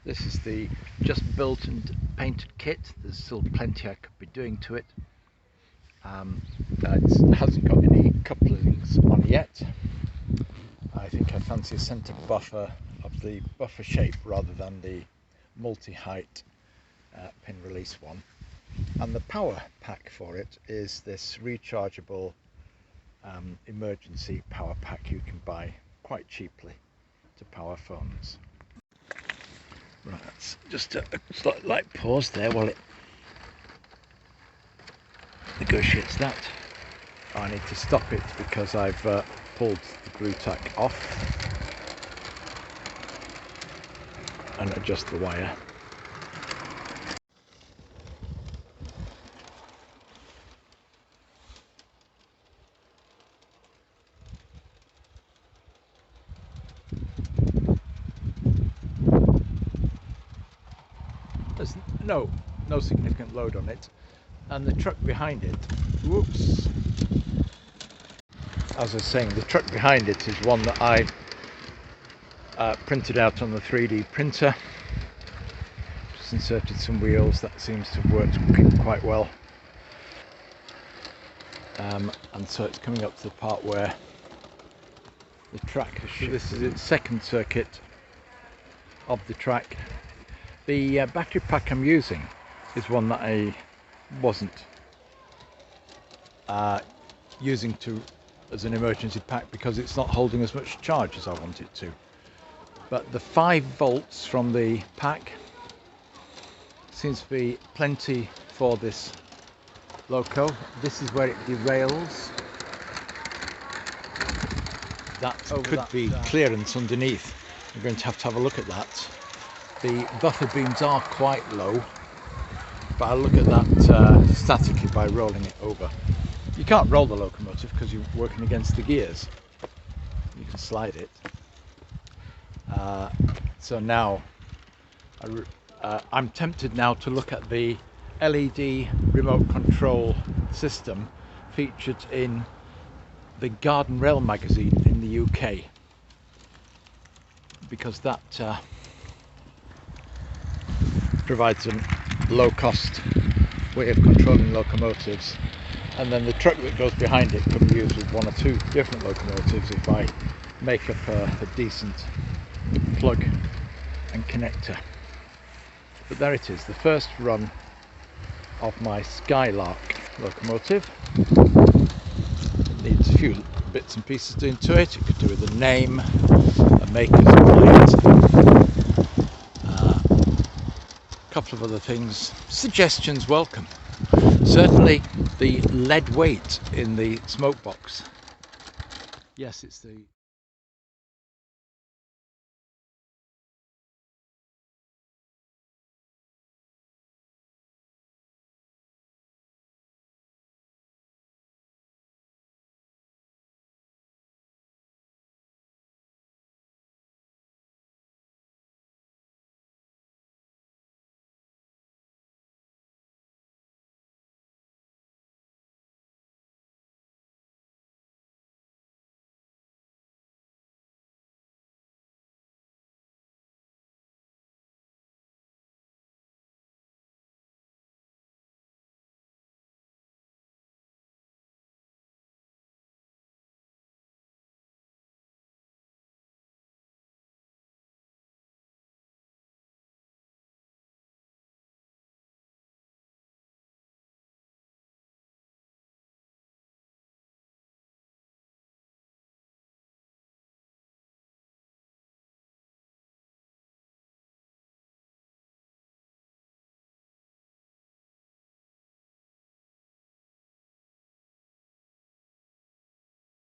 This is the just built and painted kit. There's still plenty I could be doing to it. It hasn't got any couplings on yet. I think I fancy a centre buffer of the buffer shape rather than the multi-height pin release one. And the power pack for it is this rechargeable emergency power pack you can buy quite cheaply to power phones. Right, that's just a slight pause there while it negotiates that. I need to stop it because I've pulled the glue tack off and adjust the wire. There's no significant load on it, and the truck behind it, whoops, as I was saying, the truck behind it is one that I printed out on the 3D printer. Just inserted some wheels. That seems to have worked quite well, and so it's coming up to the part where the track has shifted. So this is its second circuit of the track. The battery pack I'm using is one that I wasn't using as an emergency pack because it's not holding as much charge as I want it to. But the 5 volts from the pack seems to be plenty for this loco. This is where it derails. That could be clearance underneath. We're going to have a look at that. The buffer beams are quite low, but I'll look at that statically by rolling it over. You can't roll the locomotive because you're working against the gears. You can slide it. So now I'm tempted now to look at the LED remote control system featured in the Garden Rail magazine in the UK, because that provides a low-cost way of controlling locomotives, and then the truck that goes behind it can be used with 1 or 2 different locomotives if I make up a decent plug and connector. But there it is, the first run of my Skylark locomotive. It needs a few bits and pieces doing to it. It could do with a name, a maker's plate, couple of other things. Suggestions welcome. Certainly the lead weight in the smoke box. Yes, it's the